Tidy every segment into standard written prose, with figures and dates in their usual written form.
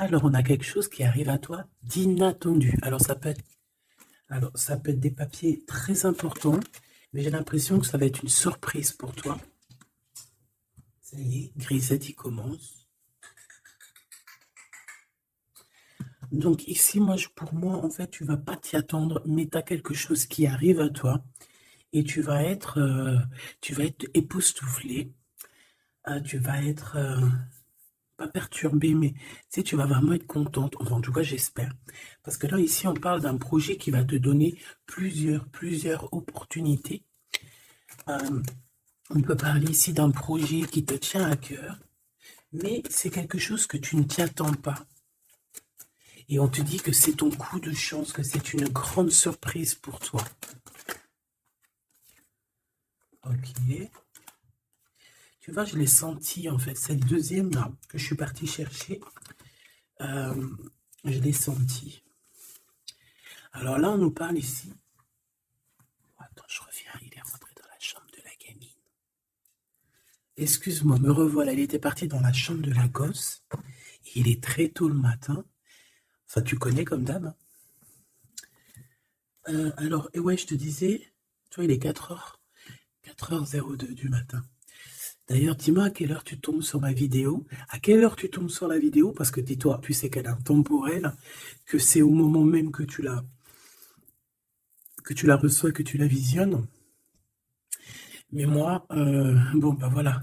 Alors, on a quelque chose qui arrive à toi d'inattendu. Alors, ça peut être des papiers très importants, mais j'ai l'impression que ça va être une surprise pour toi. Ça y est, Grisette, il commence. Donc ici, pour moi, en fait, tu vas pas t'y attendre, mais tu as quelque chose qui arrive à toi et tu vas être époustouflé. Tu vas être pas perturbé, mais tu sais, tu vas vraiment être contente. Enfin, en tout cas, j'espère. Parce que là, ici, on parle d'un projet qui va te donner plusieurs opportunités. Euh, on peut parler ici d'un projet qui te tient à cœur, mais c'est quelque chose que tu ne t'y attends pas. Et on te dit que c'est ton coup de chance, que c'est une grande surprise pour toi. Ok. Tu vois, je l'ai senti en fait. Cette deuxième là que je suis partie chercher, euh, je l'ai senti. Alors là, on nous parle ici. Attends, je reviens. Il est rentré dans la chambre de la gamine. Excuse-moi, me revoilà. Il était parti dans la chambre de la gosse. Il est très tôt le matin. Enfin, tu connais comme d'hab, hein. Alors, et ouais, je te disais, toi, il est 4h02 du matin. D'ailleurs, dis-moi à quelle heure tu tombes sur ma vidéo. À quelle heure tu tombes sur la vidéo? Parce que dis-toi, tu sais qu'elle est intemporelle, que c'est au moment même que tu la reçois, que tu la visionnes. Mais moi, bon, bah voilà,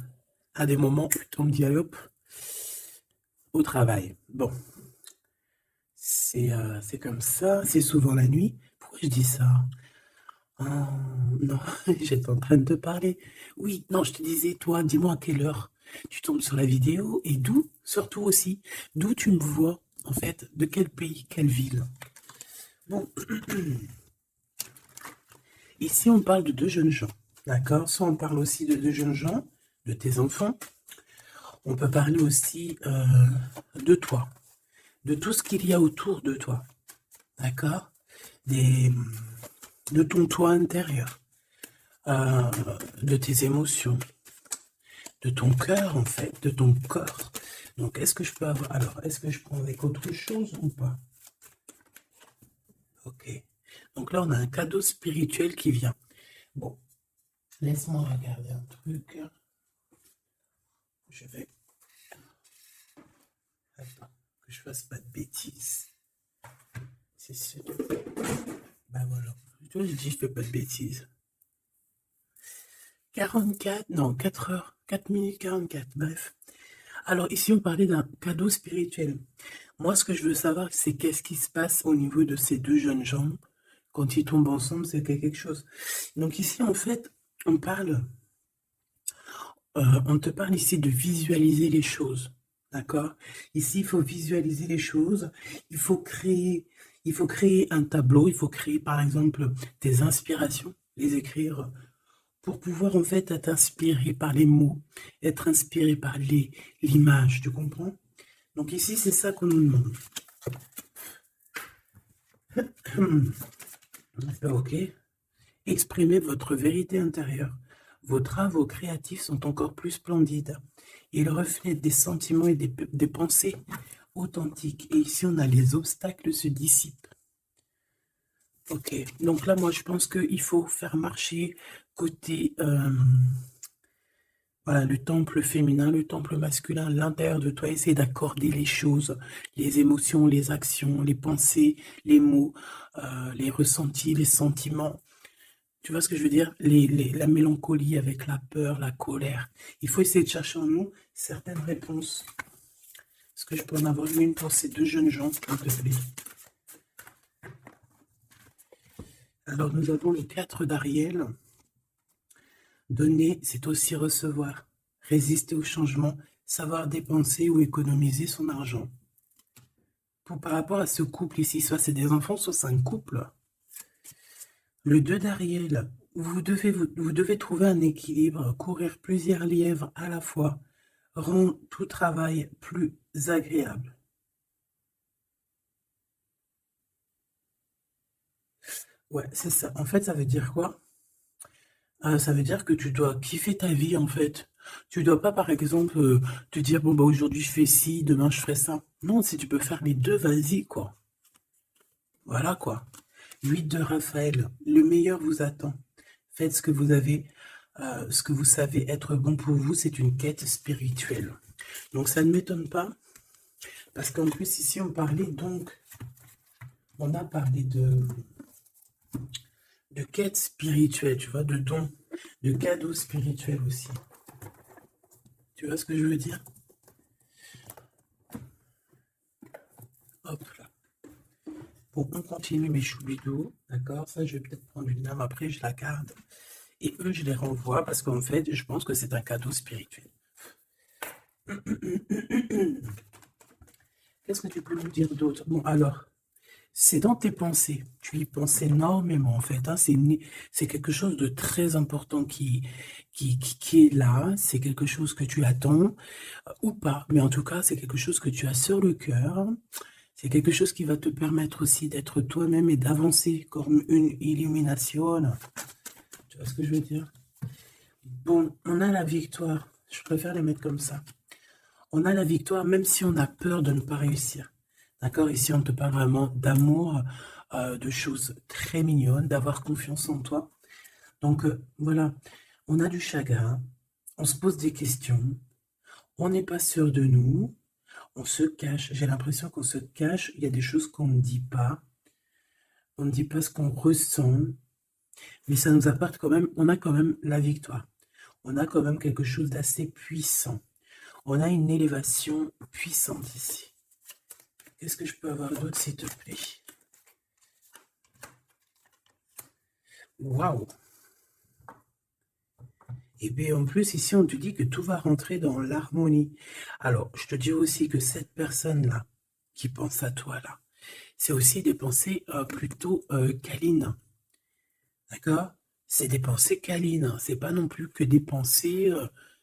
à des moments, on me dit, allez hop, au travail. Bon, c'est comme ça, c'est souvent la nuit. Pourquoi je dis ça? Ah, non, j'étais en train de te parler. Oui, non, je te disais, toi, dis-moi à quelle heure tu tombes sur la vidéo et d'où, surtout aussi, d'où tu me vois, en fait, de quel pays, quelle ville. Bon, ici, on parle de deux jeunes gens, d'accord? Soit on parle aussi de deux jeunes gens, de tes enfants. On peut parler aussi de toi, de tout ce qu'il y a autour de toi, d'accord? Des, de ton toi intérieur, euh, de tes émotions, de ton cœur, en fait, de ton corps. Donc, est-ce que je peux avoir... Alors, est-ce que je prends avec autre chose ou pas? Ok. Donc là, on a un cadeau spirituel qui vient. Bon, laisse-moi regarder un truc. Je vais... Attends, que je fasse pas de bêtises. C'est sûr. Ben voilà. Tu vois, je dis, je fais pas de bêtises. 44, non, 4 heures, 4 minutes 44, bref. Alors ici, on parlait d'un cadeau spirituel. Moi, ce que je veux savoir, c'est qu'est-ce qui se passe au niveau de ces deux jeunes gens. Quand ils tombent ensemble, c'est quelque chose. Donc ici, en fait, on te parle ici de visualiser les choses. D'accord? Ici, il faut visualiser les choses. Il faut créer, il faut créer un tableau. Il faut créer, par exemple, des inspirations, les écrire pour pouvoir en fait être inspiré par les mots, être inspiré par l'image, tu comprends? Donc ici, c'est ça qu'on nous demande. Ok. Exprimez votre vérité intérieure. Vos travaux créatifs sont encore plus splendides. Ils reflètent des sentiments et des pensées authentiques. Et ici, on a les obstacles se dissipent. Ok. Donc là, moi, je pense qu'il faut faire marcher côté voilà, le temple féminin, le temple masculin, l'intérieur de toi, essaie d'accorder les choses, les émotions, les actions, les pensées, les mots, les ressentis, les sentiments. Tu vois ce que je veux dire? La mélancolie avec la peur, la colère. Il faut essayer de chercher en nous certaines réponses. Est-ce que je peux en avoir une pour ces deux jeunes gens, s'il te plaît? Alors, nous avons le théâtre d'Ariel. Donner, c'est aussi recevoir. Résister au changement, savoir dépenser ou économiser son argent. Par rapport à ce couple ici, soit c'est des enfants, soit c'est un couple. Le 2 d'Ariel, vous devez trouver un équilibre, courir plusieurs lièvres à la fois, rend tout travail plus agréable. Ouais, c'est ça. En fait, ça veut dire quoi? Ça veut dire que tu dois kiffer ta vie, en fait. Tu dois pas, par exemple, te dire, bon, bah, aujourd'hui, je fais ci, demain, je ferai ça. Non, si tu peux faire les deux, vas-y, quoi. Voilà, quoi. 8 de Raphaël, le meilleur vous attend. Faites ce que vous avez, ce que vous savez être bon pour vous, c'est une quête spirituelle. Donc, ça ne m'étonne pas, parce qu'en plus, ici, on parlait donc, on a parlé de quête spirituelle, tu vois, de dons, de cadeaux spirituels aussi. Tu vois ce que je veux dire? Hop là. Bon, on continue mes choubidous, d'accord? Ça, je vais peut-être prendre une lame après, je la garde. Et eux, je les renvoie parce qu'en fait, je pense que c'est un cadeau spirituel. Qu'est-ce que tu peux nous dire d'autre? Bon, alors, c'est dans tes pensées. Tu y penses énormément, en fait. Hein. C'est quelque chose de très important qui est là. C'est quelque chose que tu attends ou pas. Mais en tout cas, c'est quelque chose que tu as sur le cœur. C'est quelque chose qui va te permettre aussi d'être toi-même et d'avancer comme une illumination. Tu vois ce que je veux dire? Bon, on a la victoire. Je préfère les mettre comme ça. On a la victoire même si on a peur de ne pas réussir. D'accord? Ici, on te parle vraiment d'amour, de choses très mignonnes, d'avoir confiance en toi. Donc, voilà, on a du chagrin, on se pose des questions, on n'est pas sûr de nous, on se cache. J'ai l'impression qu'on se cache, il y a des choses qu'on ne dit pas. On ne dit pas ce qu'on ressent, mais ça nous apporte quand même, on a quand même la victoire. On a quand même quelque chose d'assez puissant. On a une élévation puissante ici. Qu'est-ce que je peux avoir d'autre, s'il te plaît? Waouh! Et bien en plus, ici, on te dit que tout va rentrer dans l'harmonie. Alors, je te dis aussi que cette personne-là, qui pense à toi, là, c'est aussi des pensées plutôt câlines. D'accord? C'est des pensées câlines. C'est pas non plus que des pensées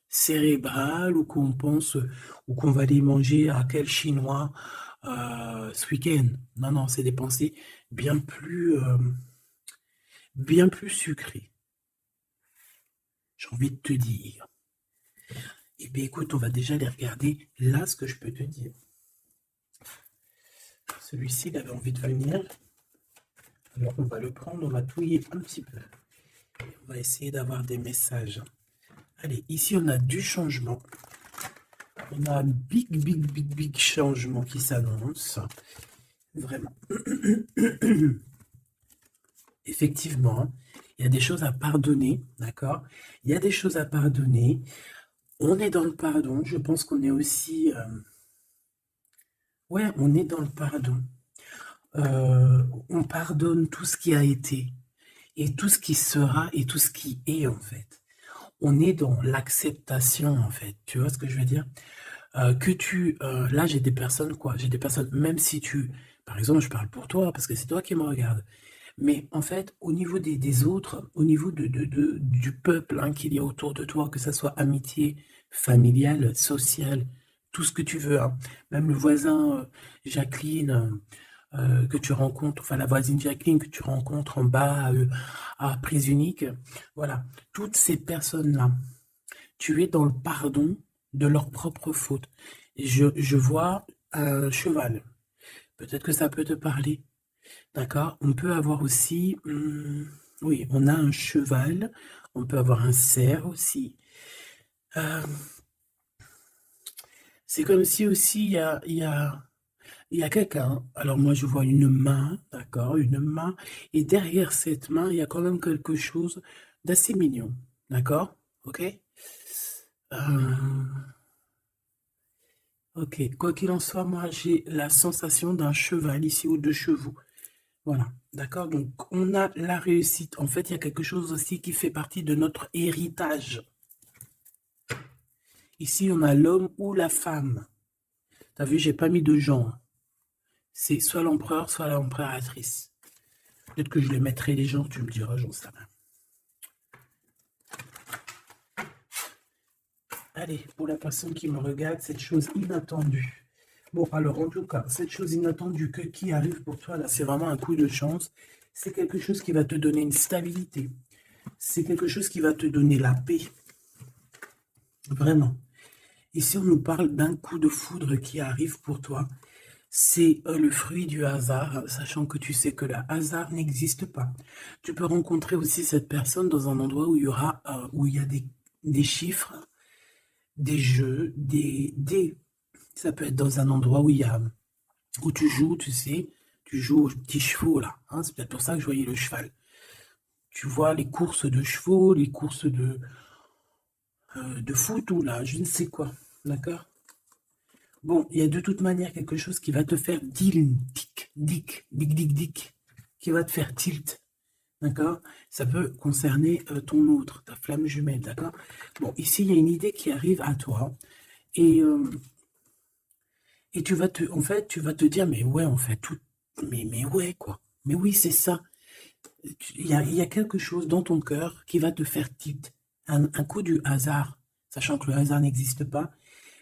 cérébrales ou qu'on pense ou qu'on va aller manger à quel chinois ce week-end. Non, non, c'est des pensées bien plus sucrées. J'ai envie de te dire. Eh bien, écoute, on va déjà les regarder. Là, ce que je peux te dire. Celui-ci, il avait envie de venir. Alors, on va le prendre, on va touiller un petit peu. Et on va essayer d'avoir des messages. Allez, ici, on a du changement. On a un big changement qui s'annonce. Vraiment. Effectivement, il y a des choses à pardonner, d'accord? Il y a des choses à pardonner. On est dans le pardon. Je pense qu'on est aussi... ouais, on est dans le pardon. On pardonne tout ce qui a été et tout ce qui sera et tout ce qui est, en fait. On est dans l'acceptation, en fait. Tu vois ce que je veux dire? Là, j'ai des personnes, quoi. J'ai des personnes, même si tu... Par exemple, je parle pour toi, parce que c'est toi qui me regardes. Mais en fait, au niveau des autres, au niveau du peuple hein, qu'il y a autour de toi, que ce soit amitié, familiale, sociale, tout ce que tu veux, hein. Même le voisin Jacqueline que tu rencontres, enfin la voisine Jacqueline que tu rencontres en bas à Prise Unique, voilà, toutes ces personnes-là, tu es dans le pardon de leurs propres fautes. Je vois un cheval, peut-être que ça peut te parler. D'accord? On peut avoir aussi, oui, on a un cheval, on peut avoir un cerf aussi. C'est comme si aussi il y a quelqu'un. Alors moi je vois une main, d'accord, une main, et derrière cette main, il y a quand même quelque chose d'assez mignon, d'accord? Ok? Euh, ok, quoi qu'il en soit, moi j'ai la sensation d'un cheval ici ou de chevaux. Voilà, d'accord? Donc, on a la réussite. En fait, il y a quelque chose aussi qui fait partie de notre héritage. Ici, on a l'homme ou la femme. T'as vu, j'ai pas mis de genre. C'est soit l'empereur, soit l'empereur-actrice. Peut-être que je les mettrai les gens, tu me diras, j'en sais rien. Allez, pour la personne qui me regarde, cette chose inattendue. Bon, alors, en tout cas, cette chose inattendue qui arrive pour toi, là, c'est vraiment un coup de chance. C'est quelque chose qui va te donner une stabilité. C'est quelque chose qui va te donner la paix. Vraiment. Ici, on nous parle d'un coup de foudre qui arrive pour toi. C'est le fruit du hasard, sachant que tu sais que le hasard n'existe pas. Tu peux rencontrer aussi cette personne dans un endroit où il y aura, où il y a des chiffres, des jeux, ça peut être dans un endroit où il y a, où tu joues, tu sais, tu joues aux petits chevaux là, hein, c'est peut-être pour ça que je voyais le cheval. Tu vois les courses de chevaux, les courses de foot ou là, je ne sais quoi, d'accord? Bon, il y a de toute manière quelque chose qui va te faire dic, qui va te faire tilt, d'accord? Ça peut concerner ton autre, ta flamme jumelle, d'accord? Bon, ici, il y a une idée qui arrive à toi et, tu vas en fait, tu vas te dire, mais ouais, on fait tout, mais ouais, quoi. Mais oui, c'est ça. Il y a quelque chose dans ton cœur qui va te faire tilt. Un coup du hasard, sachant que le hasard n'existe pas.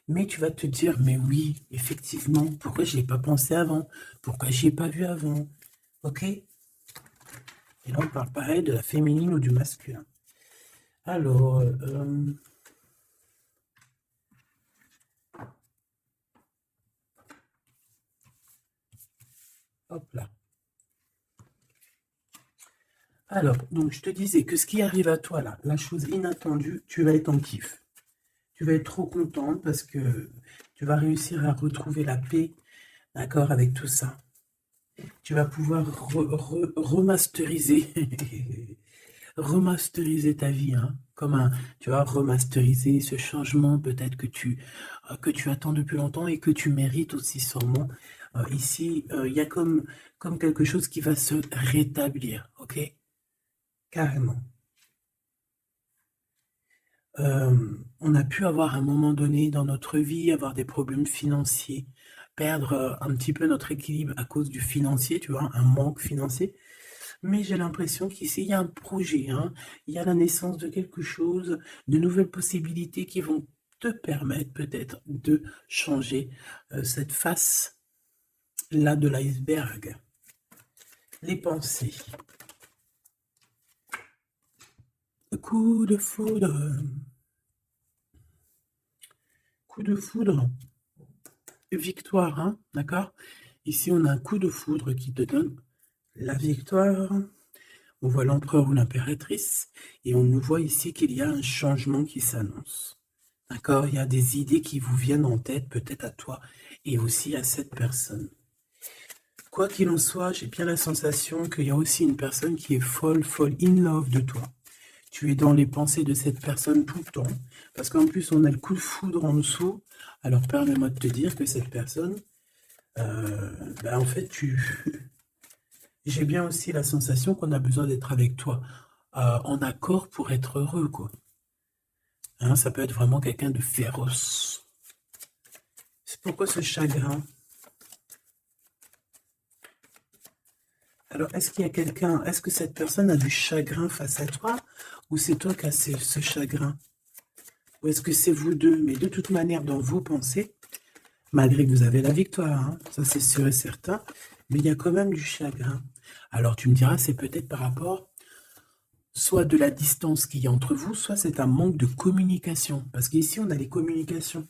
Mais tu vas te dire, mais oui, effectivement, pourquoi je n'y ai pas pensé avant? Pourquoi je n'y ai pas vu avant? Ok? Et là, on parle pareil de la féminine ou du masculin. Alors, hop là. Alors, donc je te disais que ce qui arrive à toi là, la chose inattendue, tu vas être en kiff. Tu vas être trop content parce que tu vas réussir à retrouver la paix, d'accord, avec tout ça. Tu vas pouvoir remasteriser, remasteriser ta vie, hein, comme tu vas remasteriser ce changement peut-être que tu attends depuis longtemps et que tu mérites aussi sûrement. Ici, il y a comme quelque chose qui va se rétablir, ok? Carrément. On a pu avoir à un moment donné dans notre vie, avoir des problèmes financiers, perdre un petit peu notre équilibre à cause du financier, tu vois, un manque financier. Mais j'ai l'impression qu'ici, il y a un projet, hein. Il y a la naissance de quelque chose, de nouvelles possibilités qui vont te permettre peut-être de changer cette face-là de l'iceberg. Les pensées. Coup de foudre. Coup de foudre. Victoire, hein, d'accord? Ici, on a un coup de foudre qui te donne la victoire. On voit l'empereur ou l'impératrice et on nous voit ici qu'il y a un changement qui s'annonce. D'accord? Il y a des idées qui vous viennent en tête, peut-être à toi et aussi à cette personne. Quoi qu'il en soit, j'ai bien la sensation qu'il y a aussi une personne qui est folle in love de toi. Tu es dans les pensées de cette personne tout le temps. Parce qu'en plus, on a le coup de foudre en dessous. Alors, permets-moi de te dire que cette personne, en fait, j'ai bien aussi la sensation qu'on a besoin d'être avec toi, en accord pour être heureux, quoi. Hein, ça peut être vraiment quelqu'un de féroce. C'est pourquoi ce chagrin? Alors, est-ce qu'il y a quelqu'un, est-ce que cette personne a du chagrin face à toi, ou c'est toi qui as ce chagrin? Ou est-ce que c'est vous deux? Mais de toute manière, dans vos pensées, malgré que vous avez la victoire, hein, ça c'est sûr et certain, mais il y a quand même du chagrin. Alors tu me diras, c'est peut-être par rapport soit de la distance qu'il y a entre vous, soit c'est un manque de communication. Parce qu'ici, on a les communications.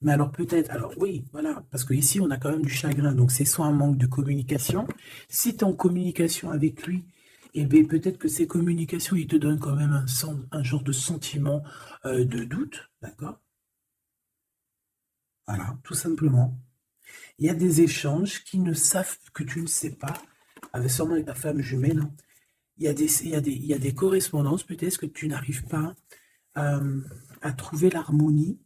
Mais alors peut-être, alors oui, voilà, parce qu'ici, on a quand même du chagrin. Donc c'est soit un manque de communication. Si tu es en communication avec lui, eh bien peut-être que ces communications, il te donnent quand même un genre de sentiment de doute, d'accord? Voilà, tout simplement. Il y a des échanges qui ne savent que tu ne sais pas, sûrement avec ta femme jumelle, hein. Il y a des correspondances, peut-être que tu n'arrives pas à trouver l'harmonie,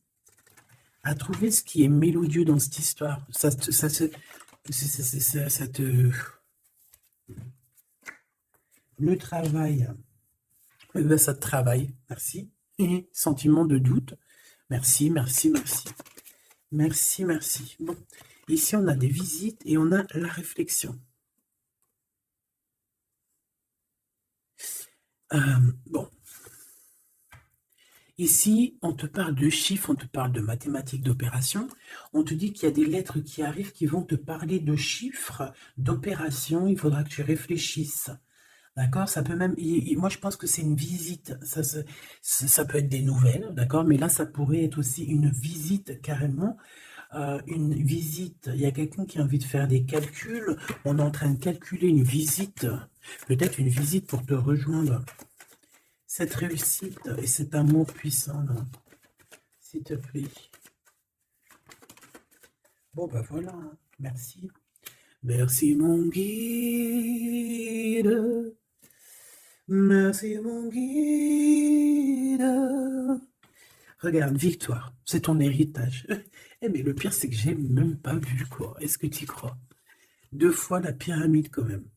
à trouver ce qui est mélodieux dans cette histoire. Le travail, ça te travaille. Merci. Et sentiment de doute. Merci, merci, merci. Merci, merci. Bon, ici on a des visites et on a la réflexion. Bon. Ici, on te parle de chiffres, on te parle de mathématiques, d'opérations. On te dit qu'il y a des lettres qui arrivent qui vont te parler de chiffres, d'opérations. Il faudra que tu réfléchisses D'accord? Ça peut même, moi je pense que c'est une visite, ça peut être des nouvelles, d'accord? Mais là, ça pourrait être aussi une visite carrément, une visite. Il y a quelqu'un qui a envie de faire des calculs, on est en train de calculer une visite, peut-être une visite pour te rejoindre. Cette réussite et cet amour puissant, là, s'il te plaît. Bon, ben voilà, hein. Merci. Merci mon guide. Merci mon guide. Regarde, victoire, c'est ton héritage. Eh mais le pire, c'est que j'ai même pas vu, quoi. Est-ce que tu y crois? 2 fois la pyramide, quand même.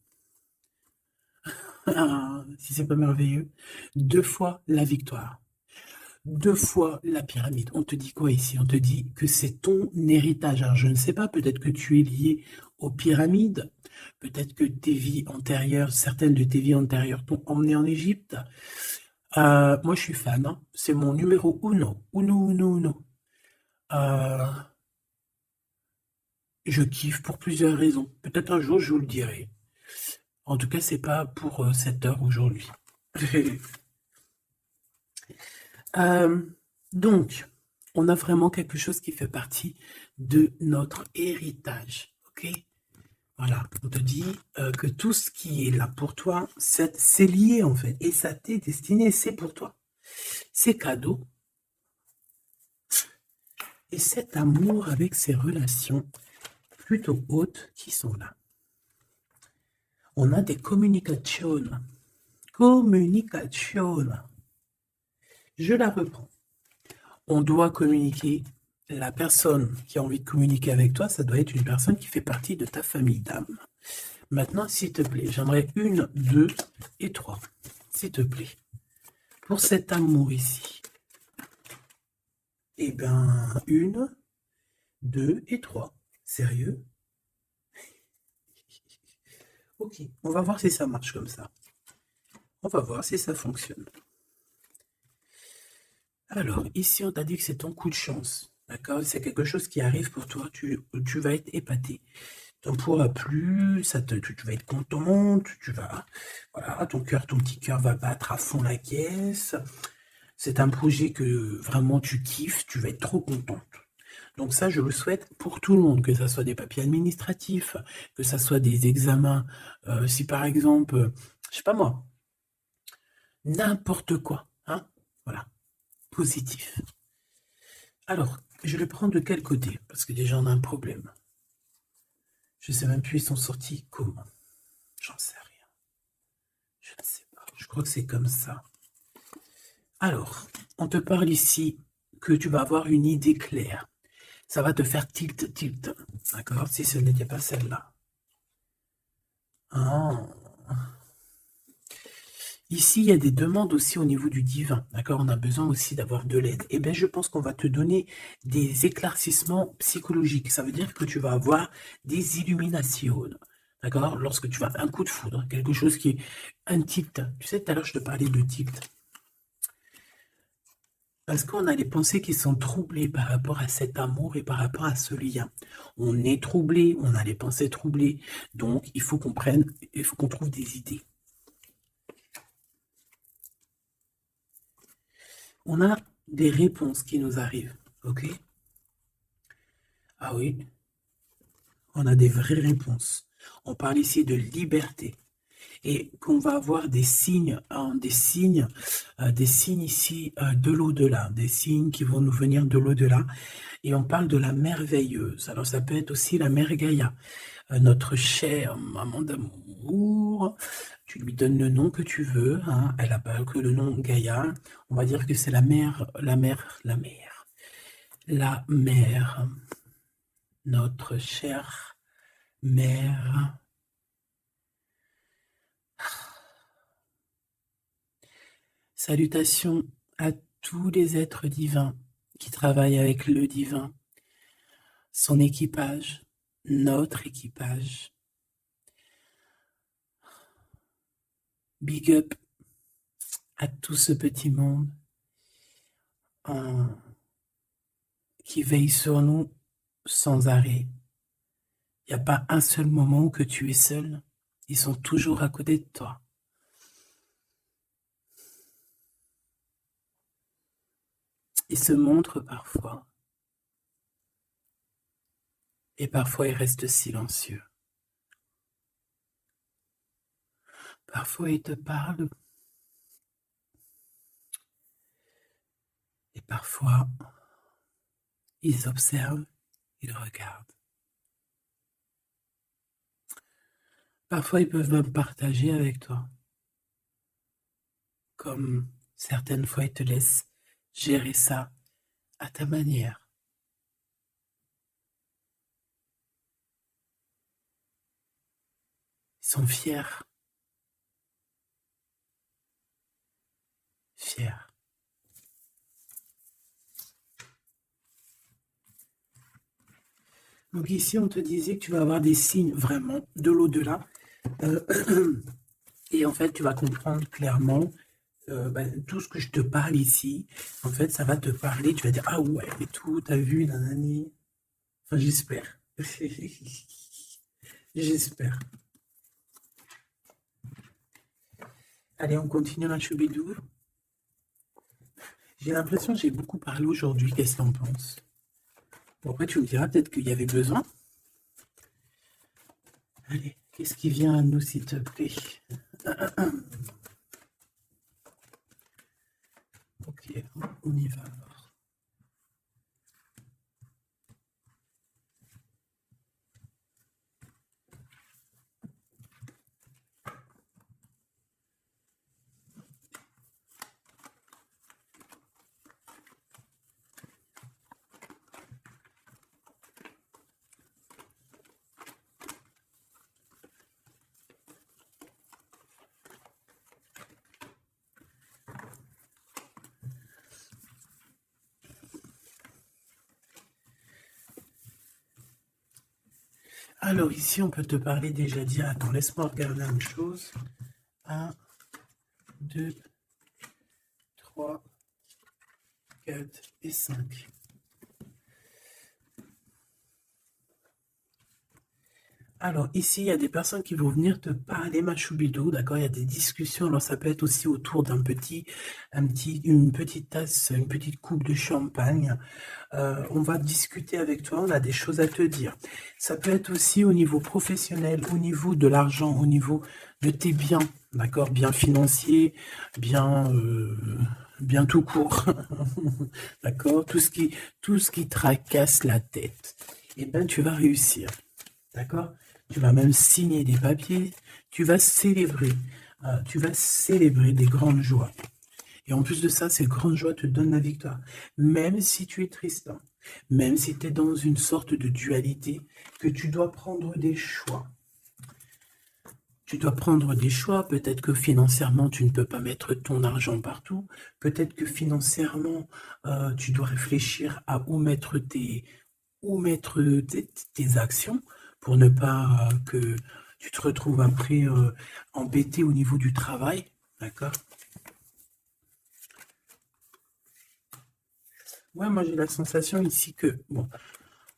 Ah, si c'est pas merveilleux. 2 fois la victoire. 2 fois la pyramide. On te dit quoi ici? On te dit que c'est ton héritage. Alors, je ne sais pas, peut-être que tu es lié aux pyramides. Peut-être que tes vies antérieures, certaines de tes vies antérieures t'ont emmené en Égypte. Moi, je suis fan, hein. C'est mon numéro uno. Uno, uno, uno. Euh, je kiffe pour plusieurs raisons. Peut-être un jour, je vous le dirai. En tout cas, c'est pas pour cette heure aujourd'hui. Euh, donc, on a vraiment quelque chose qui fait partie de notre héritage. Ok? Voilà, on te dit que tout ce qui est là pour toi, c'est lié en fait. Et ça t'est destiné, c'est pour toi. C'est cadeau. Et cet amour avec ces relations plutôt hautes qui sont là. On a des communications. Communication. Je la reprends. On doit communiquer. La personne qui a envie de communiquer avec toi, ça doit être une personne qui fait partie de ta famille d'âme. Maintenant, s'il te plaît, j'aimerais 1, 2 et 3. S'il te plaît. Pour cet amour ici. Eh bien, 1, 2 et 3. Sérieux? Ok, on va voir si ça marche comme ça. On va voir si ça fonctionne. Alors, ici, on t'a dit que c'est ton coup de chance. D'accord? C'est quelque chose qui arrive pour toi. Tu vas être épaté. Tu n'en pourras plus, tu vas être contente, tu vas, voilà, ton petit cœur va battre à fond la caisse. C'est un projet que vraiment tu kiffes, tu vas être trop contente. Donc ça, je le souhaite pour tout le monde, que ça soit des papiers administratifs, que ça soit des examens, si par exemple, je sais pas moi, n'importe quoi, hein, voilà, positif. Alors, je le prends de quel côté? Parce que déjà, on a un problème. Je sais même plus, ils sont sortis comment. J'en sais rien. Je ne sais pas. Je crois que c'est comme ça. Alors, on te parle ici que tu vas avoir une idée claire. Ça va te faire tilt, tilt. D'accord? Si ce n'était pas celle-là. Ah. Ici, il y a des demandes aussi au niveau du divin. D'accord? On a besoin aussi d'avoir de l'aide. Eh bien, je pense qu'on va te donner des éclaircissements psychologiques. Ça veut dire que tu vas avoir des illuminations. D'accord? Lorsque tu vas un coup de foudre, quelque chose qui est un tilt. Tu sais, tout à l'heure, je te parlais de tilt. Parce qu'on a les pensées qui sont troublées par rapport à cet amour et par rapport à ce lien. On est troublé, on a les pensées troublées. Donc, il faut qu'on prenne, il faut qu'on trouve des idées. On a des réponses qui nous arrivent, ok? Ah oui, on a des vraies réponses. On parle ici de liberté. Et qu'on va avoir des signes, hein, des signes ici de l'au-delà, des signes qui vont nous venir de l'au-delà. Et on parle de la merveilleuse. Alors ça peut être aussi la mère Gaïa, notre chère maman d'amour. Tu lui donnes le nom que tu veux, hein. Elle n'a pas que le nom Gaïa. On va dire que c'est la mère, notre chère mère. Salutations à tous les êtres divins qui travaillent avec le divin, son équipage, notre équipage. Big up à tout ce petit monde qui veille sur nous sans arrêt. Il n'y a pas un seul moment où que tu es seul. Ils sont toujours à côté de toi. Il se montre parfois, et parfois il reste silencieux. Parfois il te parle, et parfois ils observent, ils regardent. Parfois ils peuvent même partager avec toi, comme certaines fois ils te laissent gérer ça à ta manière. Ils sont fiers, fiers. Donc ici, on te disait que tu vas avoir des signes vraiment de l'au-delà. Et en fait, tu vas comprendre clairement tout ce que je te parle ici. En fait, ça va te parler. Tu vas dire, ah ouais, et tout, t'as vu, nanani. Enfin, j'espère. J'espère. Allez, on continue la choubidou. J'ai l'impression que j'ai beaucoup parlé aujourd'hui. Qu'est-ce que t'en penses? Bon, après, tu me diras peut-être qu'il y avait besoin. Allez, qu'est-ce qui vient à nous, s'il te plaît? Ok, on y va alors. Alors ici, on peut te parler déjà dire, attends, laisse-moi regarder une chose. 1, 2, 3, 4 et 5. Alors ici, il y a des personnes qui vont venir te parler, ma choubidou, d'accord? Il y a des discussions, alors ça peut être aussi autour une petite tasse, une petite coupe de champagne. On va discuter avec toi, on a des choses à te dire. Ça peut être aussi au niveau professionnel, au niveau de l'argent, au niveau de tes biens, d'accord? Biens financiers, bien tout court, d'accord? Tout ce qui tracasse la tête, eh ben tu vas réussir, d'accord? Tu vas même signer des papiers, tu vas célébrer des grandes joies. Et en plus de ça, ces grandes joies te donnent la victoire. Même si tu es triste, hein, même si tu es dans une sorte de dualité, que tu dois prendre des choix. Tu dois prendre des choix. Peut-être que financièrement, tu ne peux pas mettre ton argent partout. Peut-être que financièrement, tu dois réfléchir à où mettre tes actions pour ne pas que tu te retrouves après embêté au niveau du travail. D'accord? Ouais, moi j'ai la sensation ici que, bon,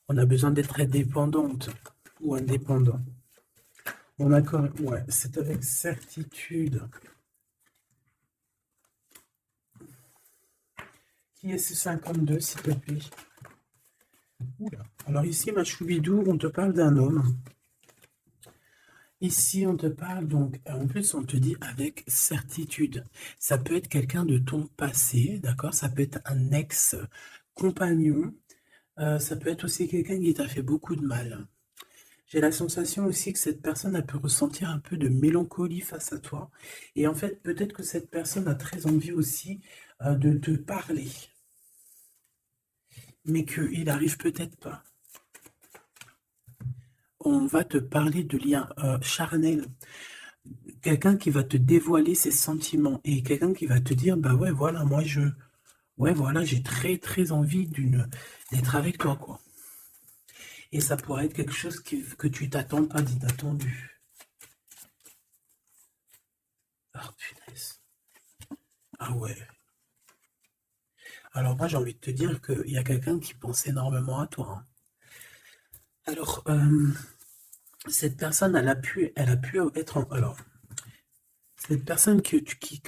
on a besoin d'être indépendante ou indépendant. On a quand même, ouais, c'est avec certitude. Qui est ce 52, s'il te plaît? Oula. Alors ici, ma choubidou, on te parle d'un homme. Ici, on te parle donc, en plus, on te dit avec certitude. Ça peut être quelqu'un de ton passé, d'accord? Ça peut être un ex-compagnon. Ça peut être aussi quelqu'un qui t'a fait beaucoup de mal. J'ai la sensation aussi que cette personne a pu ressentir un peu de mélancolie face à toi. Et en fait, peut-être que cette personne a très envie aussi de te parler. Mais qu'il n'arrive peut-être pas. On va te parler de liens charnels. Quelqu'un qui va te dévoiler ses sentiments. Et quelqu'un qui va te dire, bah ouais, voilà, ouais, voilà, j'ai très, très envie d'être avec toi, quoi. Et ça pourrait être quelque chose que tu t'attends pas d'inattendu. Ah, punaise. Ah ouais. Alors moi, j'ai envie de te dire qu'il y a quelqu'un qui pense énormément à toi, hein. Alors, cette personne, elle a pu être... alors, Cette personne que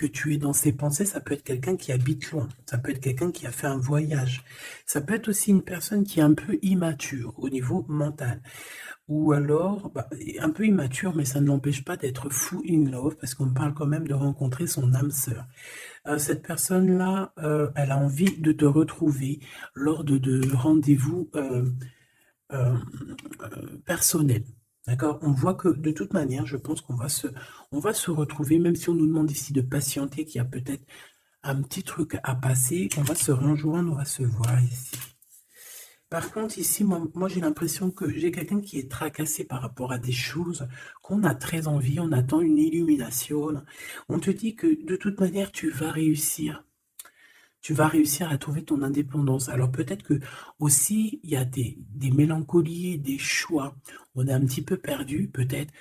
tu es dans ses pensées, ça peut être quelqu'un qui habite loin, ça peut être quelqu'un qui a fait un voyage, ça peut être aussi une personne qui est un peu immature au niveau mental, ou alors bah, un peu immature, mais ça ne l'empêche pas d'être fou in love, parce qu'on parle quand même de rencontrer son âme sœur. Cette personne-là, elle a envie de te retrouver lors de rendez-vous personnels. D'accord? On voit que de toute manière, je pense on va se retrouver, même si on nous demande ici de patienter, qu'il y a peut-être un petit truc à passer, on va se rejoindre, on va se voir ici. Par contre, ici, moi j'ai l'impression que j'ai quelqu'un qui est tracassé par rapport à des choses qu'on a très envie, on attend une illumination. On te dit que de toute manière, tu vas réussir. Tu vas réussir à trouver ton indépendance. Alors peut-être que aussi, il y a des mélancolies, des choix. On est un petit peu perdu, peut-être,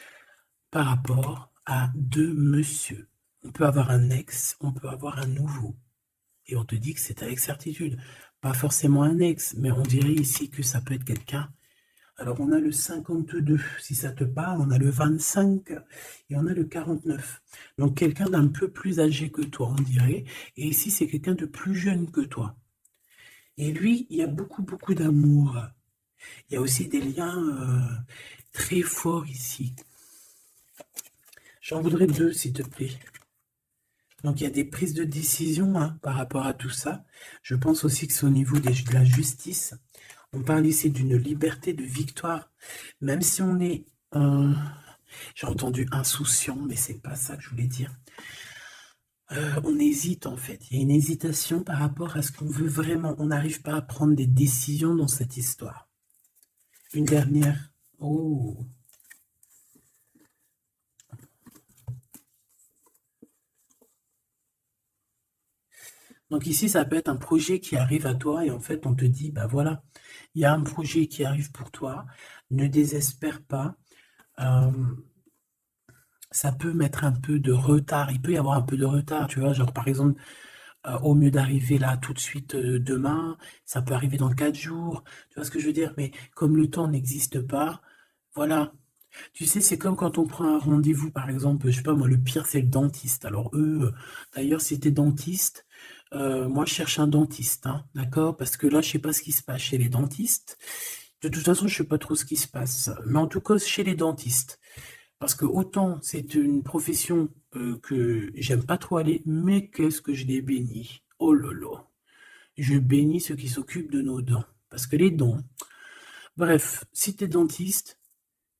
par rapport à deux monsieur. On peut avoir un ex, on peut avoir un nouveau. Et on te dit que c'est avec certitude. Pas forcément un ex, mais on dirait ici que ça peut être quelqu'un. Alors on a le 52, si ça te parle, on a le 25 et on a le 49. Donc quelqu'un d'un peu plus âgé que toi, on dirait. Et ici, c'est quelqu'un de plus jeune que toi. Et lui, il y a beaucoup, beaucoup d'amour. Il y a aussi des liens très forts ici. J'en voudrais deux, s'il te plaît. Donc il y a des prises de décision par rapport à tout ça. Je pense aussi que c'est au niveau de la justice. On parle ici d'une liberté de victoire. Même si on est, j'ai entendu insouciant, mais c'est pas ça que je voulais dire. On hésite en fait. Il y a une hésitation par rapport à ce qu'on veut vraiment. On n'arrive pas à prendre des décisions dans cette histoire. Une dernière. Oh. Donc ici, ça peut être un projet qui arrive à toi et en fait, on te dit, bah voilà, il y a un projet qui arrive pour toi, ne désespère pas. Ça peut mettre un peu de retard, il peut y avoir un peu de retard, tu vois, genre par exemple, au mieux d'arriver là tout de suite demain, ça peut arriver dans 4 jours, tu vois ce que je veux dire, mais comme le temps n'existe pas, voilà. Tu sais, c'est comme quand on prend un rendez-vous, par exemple, je sais pas moi, le pire c'est le dentiste. Alors eux, d'ailleurs, si t'es dentiste, moi je cherche un dentiste, hein, d'accord? Parce que là, je sais pas ce qui se passe chez les dentistes. De toute façon, je sais pas trop ce qui se passe. Mais en tout cas, chez les dentistes. Parce que autant c'est une profession que j'aime pas trop aller, mais qu'est-ce que je les bénis. Oh là là. Je bénis ceux qui s'occupent de nos dents. Parce que les dents. Bref, si t'es dentiste,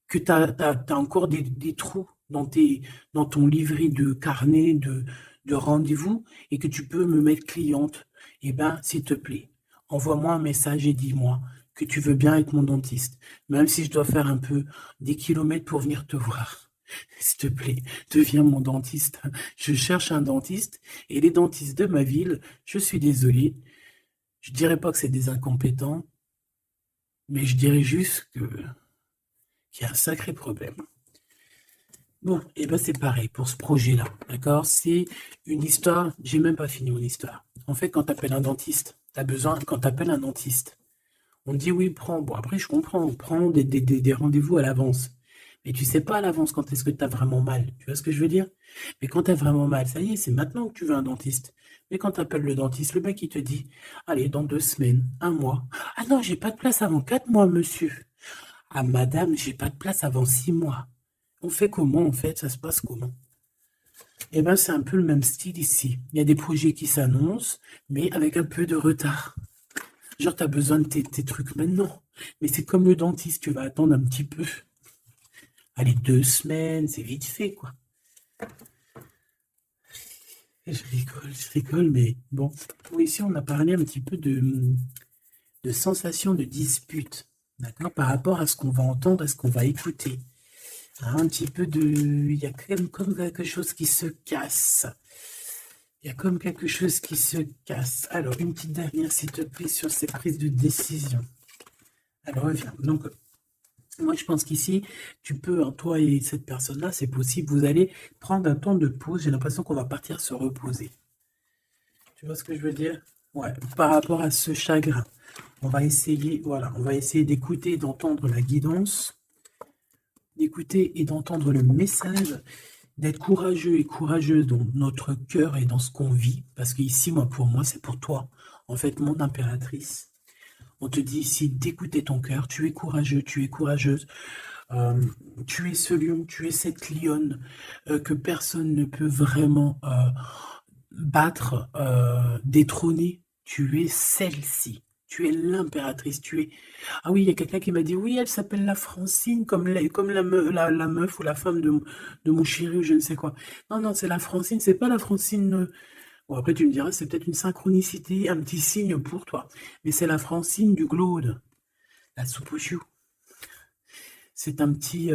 que t'as encore des trous dans ton livret de carnet de rendez-vous et que tu peux me mettre cliente, eh ben, s'il te plaît, envoie-moi un message et dis-moi que tu veux bien être mon dentiste, même si je dois faire un peu des kilomètres pour venir te voir. S'il te plaît, deviens mon dentiste. Je cherche un dentiste et les dentistes de ma ville, je suis désolé, je dirais pas que c'est des incompétents, mais je dirais juste qu'il y a un sacré problème. Bon, et ben c'est pareil pour ce projet-là, d'accord? C'est une histoire, j'ai même pas fini mon histoire. En fait, quand tu appelles un dentiste, tu as besoin, quand tu appelles un dentiste, on te dit oui, prends, bon après je comprends, on prend des rendez-vous à l'avance. Mais tu sais pas à l'avance quand est-ce que tu as vraiment mal, tu vois ce que je veux dire? Mais quand tu as vraiment mal, ça y est, c'est maintenant que tu veux un dentiste. Mais quand tu appelles le dentiste, le mec il te dit, allez, dans 2 semaines, un mois. Ah non, j'ai pas de place avant 4 mois, monsieur. Ah madame, j'ai pas de place avant 6 mois. On fait comment en fait? Ça se passe comment? Eh ben, c'est un peu le même style ici. Il y a des projets qui s'annoncent, mais avec un peu de retard. Genre, tu as besoin de tes trucs maintenant. Mais c'est comme le dentiste, tu vas attendre un petit peu. Allez, 2 semaines, c'est vite fait, quoi. Et je rigole, mais bon. Oui, ici, on a parlé un petit peu de sensation de dispute, d'accord, par rapport à ce qu'on va entendre et ce qu'on va écouter. Un petit peu de... Il y a comme quelque chose qui se casse. Il y a comme quelque chose qui se casse. Alors, une petite dernière, s'il te plaît, sur ces prises de décision. Alors, reviens. Donc, moi, je pense qu'ici, tu peux, hein, toi et cette personne-là, c'est possible, vous allez prendre un temps de pause. J'ai l'impression qu'on va partir se reposer. Tu vois ce que je veux dire? Ouais, par rapport à ce chagrin. On va essayer, voilà, on va essayer d'écouter, d'entendre la guidance, d'écouter et d'entendre le message d'être courageux et courageuse dans notre cœur et dans ce qu'on vit, parce qu'ici, moi, pour moi, c'est pour toi. En fait, mon impératrice, on te dit ici d'écouter ton cœur, tu es courageux, tu es courageuse, euh, tu es ce lion, tu es cette lionne que personne ne peut vraiment battre, détrôner. Tu es celle-ci. Tu es l'impératrice. Tu es. Ah oui, il y a quelqu'un qui m'a dit oui, elle s'appelle la Francine, comme la meuf ou la femme de mon chéri ou je ne sais quoi. Non, non, c'est la Francine, c'est pas la Francine. Bon, après, tu me diras, c'est peut-être une synchronicité, un petit signe pour toi. Mais c'est la Francine du Glaude, la soupe aux choux. C'est un petit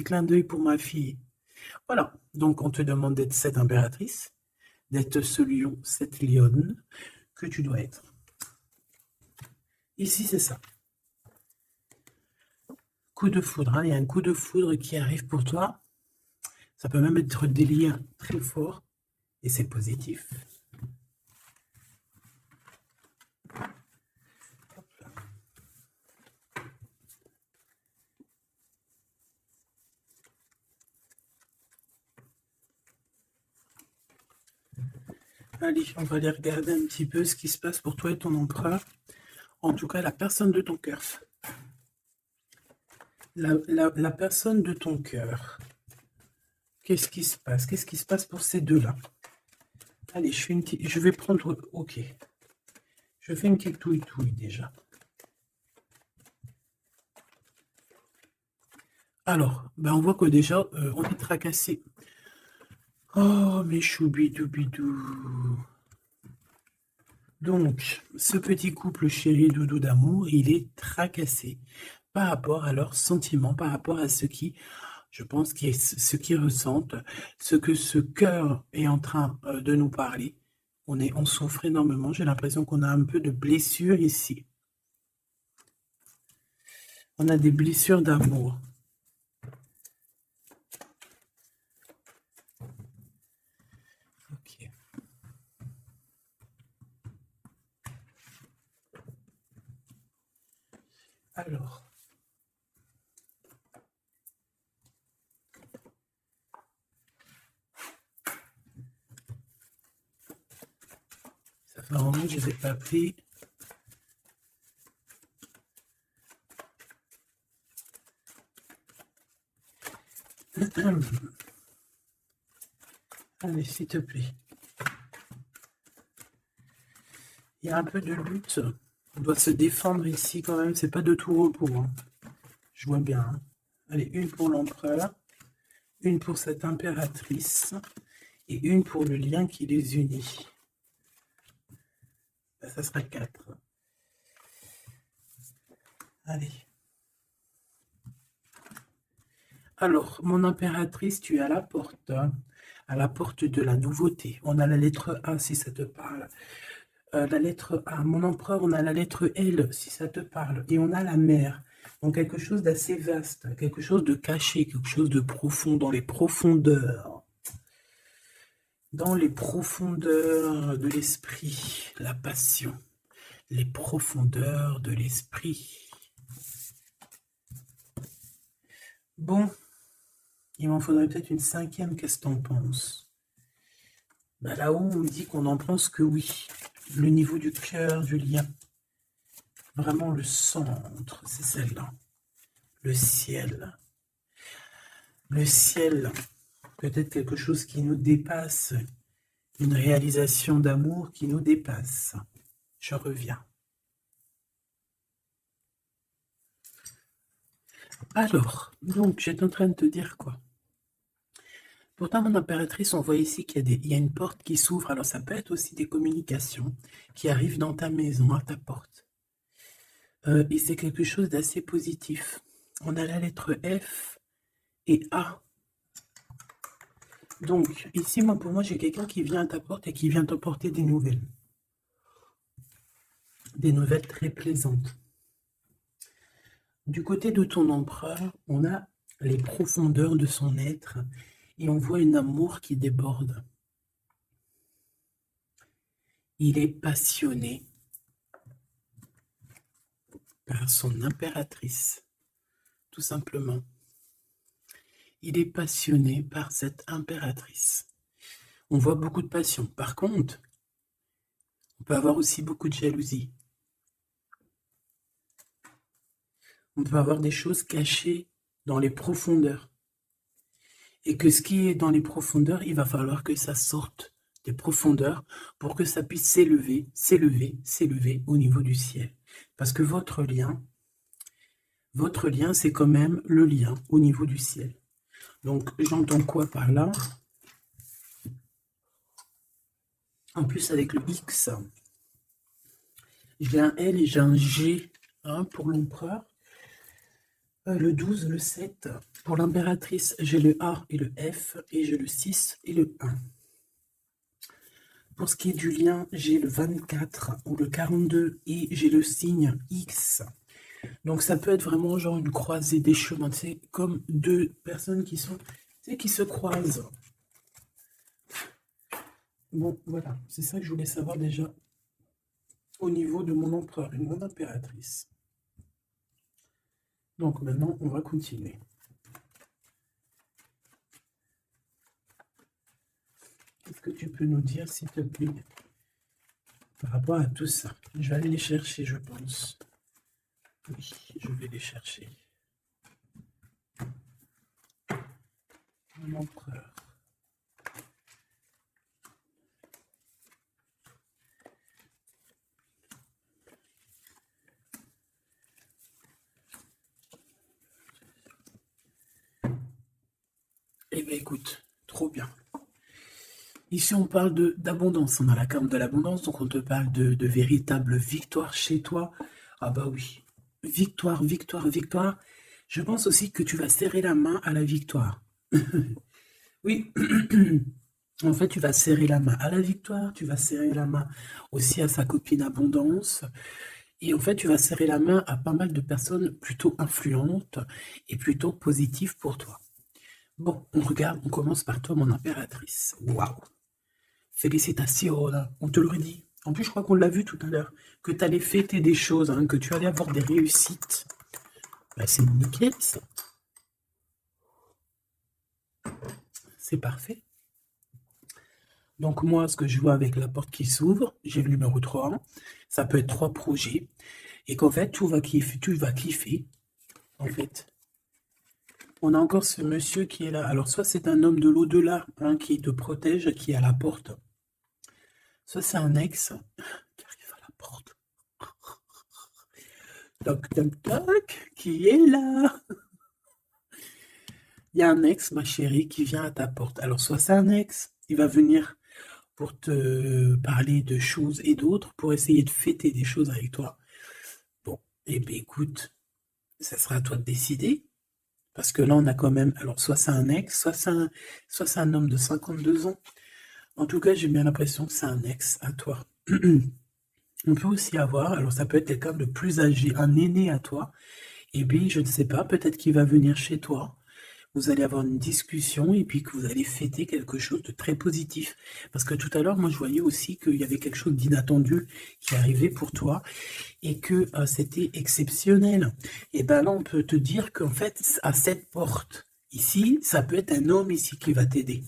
clin d'œil pour ma fille. Voilà. Donc, on te demande d'être cette impératrice, d'être ce lion, cette lionne que tu dois être. Ici, c'est ça. Coup de foudre, hein. Il y a un coup de foudre qui arrive pour toi. Ça peut même être des liens très forts et c'est positif. Allez, on va aller regarder un petit peu ce qui se passe pour toi et ton empereur. En tout cas, la personne de ton cœur. La personne de ton cœur. Qu'est-ce qui se passe? Qu'est-ce qui se passe pour ces deux-là? Allez, je vais prendre... Ok. Je fais une petite touille déjà. Alors, ben on voit que déjà, on est tracassé. Oh, mes choubidoubidou. Donc, ce petit couple chéri doudou d'amour, il est tracassé par rapport à leurs sentiments, par rapport à ce qui, je pense, ce qu'ils ressentent, ce que ce cœur est en train de nous parler. On souffre énormément. J'ai l'impression qu'on a un peu de blessures ici. On a des blessures d'amour. Ok. Alors. Ça fait un moment que je ne les ai pas pris. Allez, s'il te plaît. Il y a un peu de lutte. On doit se défendre ici quand même. C'est pas de tout repos. Hein. Je vois bien. Hein. Allez, une pour l'empereur, une pour cette impératrice et une pour le lien qui les unit. Ben, ça sera 4. Allez. Alors, mon impératrice, tu es à la porte de la nouveauté. On a la lettre A si ça te parle. La lettre A. Mon empereur, on a la lettre L si ça te parle. Et on a la mer. Donc quelque chose d'assez vaste, quelque chose de caché, quelque chose de profond, dans les profondeurs. Dans les profondeurs de l'esprit, la passion. Les profondeurs de l'esprit. Bon, il m'en faudrait peut-être une 5e, qu'est-ce que t'en penses? Ben là-haut, on me dit qu'on n'en pense que oui. Le niveau du cœur, du lien. Vraiment le centre, c'est celle-là. Le ciel. Le ciel, peut-être quelque chose qui nous dépasse. Une réalisation d'amour qui nous dépasse. Je reviens. Alors, donc, j'étais en train de te dire quoi? Pourtant, mon impératrice, on voit ici qu'il y a une porte qui s'ouvre. Alors, ça peut être aussi des communications qui arrivent dans ta maison, à ta porte. Et c'est quelque chose d'assez positif. On a la lettre F et A. Donc, ici, pour moi, j'ai quelqu'un qui vient à ta porte et qui vient t'apporter des nouvelles. Des nouvelles très plaisantes. Du côté de ton empereur, on a les profondeurs de son être et on voit un amour qui déborde. Il est passionné par son impératrice, tout simplement. Il est passionné par cette impératrice. On voit beaucoup de passion. Par contre, on peut avoir aussi beaucoup de jalousie. On peut avoir des choses cachées dans les profondeurs. Et que ce qui est dans les profondeurs, il va falloir que ça sorte des profondeurs pour que ça puisse s'élever, s'élever, s'élever au niveau du ciel. Parce que votre lien, c'est quand même le lien au niveau du ciel. Donc, j'entends quoi par là? En plus, avec le X, j'ai un L et j'ai un G pour l'empereur. Le 12, le 7. Pour l'impératrice, j'ai le A et le F, et j'ai le 6 et le 1. Pour ce qui est du lien, j'ai le 24 ou le 42 et j'ai le signe X. Donc ça peut être vraiment genre une croisée des chemins. C'est comme deux personnes qui se croisent. Bon, voilà, c'est ça que je voulais savoir déjà au niveau de mon empereur et de mon impératrice. Donc maintenant, on va continuer. Qu'est-ce que tu peux nous dire, s'il te plaît, par rapport à tout ça? Je vais aller les chercher, je pense. Oui, je vais les chercher. Mon empereur. Eh bien, écoute, trop bien. Ici, on parle d'abondance. On a la carte de l'abondance, donc on te parle de véritable victoire chez toi. Ah bah oui, victoire, victoire, victoire. Je pense aussi que tu vas serrer la main à la victoire. Oui, en fait, tu vas serrer la main à la victoire, tu vas serrer la main aussi à sa copine abondance. Et en fait, tu vas serrer la main à pas mal de personnes plutôt influentes et plutôt positives pour toi. Bon, on regarde, on commence par toi, mon impératrice. Waouh! Félicitations, là. On te l'aurait dit. En plus, je crois qu'on l'a vu tout à l'heure, que tu allais fêter des choses, que tu allais avoir des réussites. Bah, c'est nickel, ça. C'est parfait. Donc moi, ce que je vois avec la porte qui s'ouvre, j'ai le numéro 3. Ça peut être 3 projets. Et qu'en fait, tu vas kiffer, en fait. On a encore ce monsieur qui est là. Alors, soit c'est un homme de l'au-delà qui te protège, qui est à la porte. Soit c'est un ex qui arrive à la porte. Toc, toc, toc, qui est là? Il y a un ex, ma chérie, qui vient à ta porte. Alors, soit c'est un ex, il va venir pour te parler de choses et d'autres, pour essayer de fêter des choses avec toi. Bon, eh bien, écoute, ça sera à toi de décider. Parce que là, on a quand même... Alors, soit c'est un ex, soit c'est un homme de 52 ans. En tout cas, j'ai bien l'impression que c'est un ex à toi. On peut aussi avoir... Alors, ça peut être quelqu'un de plus âgé, un aîné à toi. Et puis, je ne sais pas, peut-être qu'il va venir chez toi. Vous allez avoir une discussion et puis que vous allez fêter quelque chose de très positif. Parce que tout à l'heure, moi, je voyais aussi qu'il y avait quelque chose d'inattendu qui arrivait pour toi et que c'était exceptionnel. Et bien là, on peut te dire qu'en fait, à cette porte, ici, ça peut être un homme ici qui va t'aider.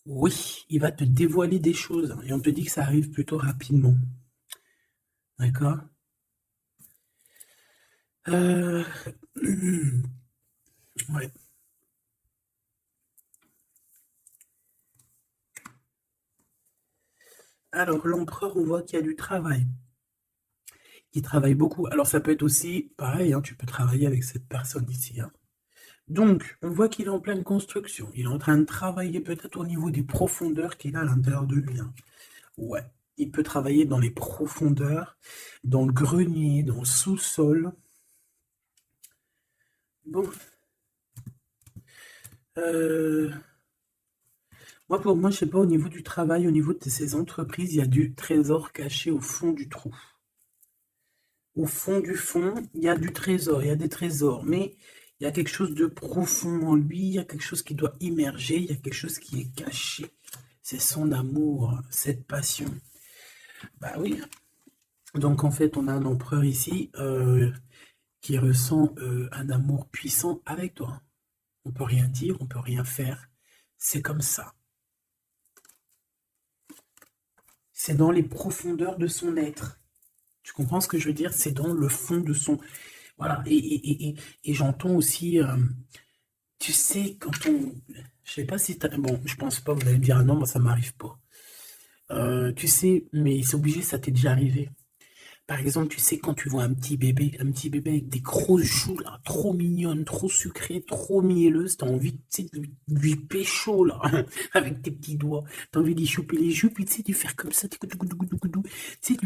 Oui, il va te dévoiler des choses et on te dit que ça arrive plutôt rapidement. D'accord? Ouais. Alors, l'empereur, on voit qu'il y a du travail. Il travaille beaucoup. Alors, ça peut être aussi pareil, tu peux travailler avec cette personne ici. Donc, on voit qu'il est en pleine construction. Il est en train de travailler peut-être au niveau des profondeurs qu'il a à l'intérieur de lui. Ouais, il peut travailler dans les profondeurs, dans le grenier, dans le sous-sol. Bon. Moi, pour moi, je sais pas, au niveau du travail, au niveau de ces entreprises, il y a du trésor caché au fond du trou. Au fond du fond, il y a du trésor, il y a des trésors, mais il y a quelque chose de profond en lui, il y a quelque chose qui doit immerger, il y a quelque chose qui est caché. C'est son amour, cette passion. Bah oui. Donc en fait, on a un empereur ici qui ressent un amour puissant avec toi. On peut rien dire, on peut rien faire. C'est comme ça. C'est dans les profondeurs de son être. Tu comprends ce que je veux dire? C'est dans le fond de son... Voilà. Et j'entends aussi, tu sais, quand on... Je sais pas si t'as... Bon, je pense pas, vous allez me dire, ah non, moi ça m'arrive pas. Tu sais, mais c'est obligé, ça t'est déjà arrivé. Par exemple, tu sais, quand tu vois un petit bébé avec des grosses joues, là, trop mignonnes, trop sucrées, trop mielleuses, t'as envie, tu sais, de lui pécho, là, avec tes petits doigts. T'as envie d'y choper les joues, puis tu sais, de faire comme ça, tu sais,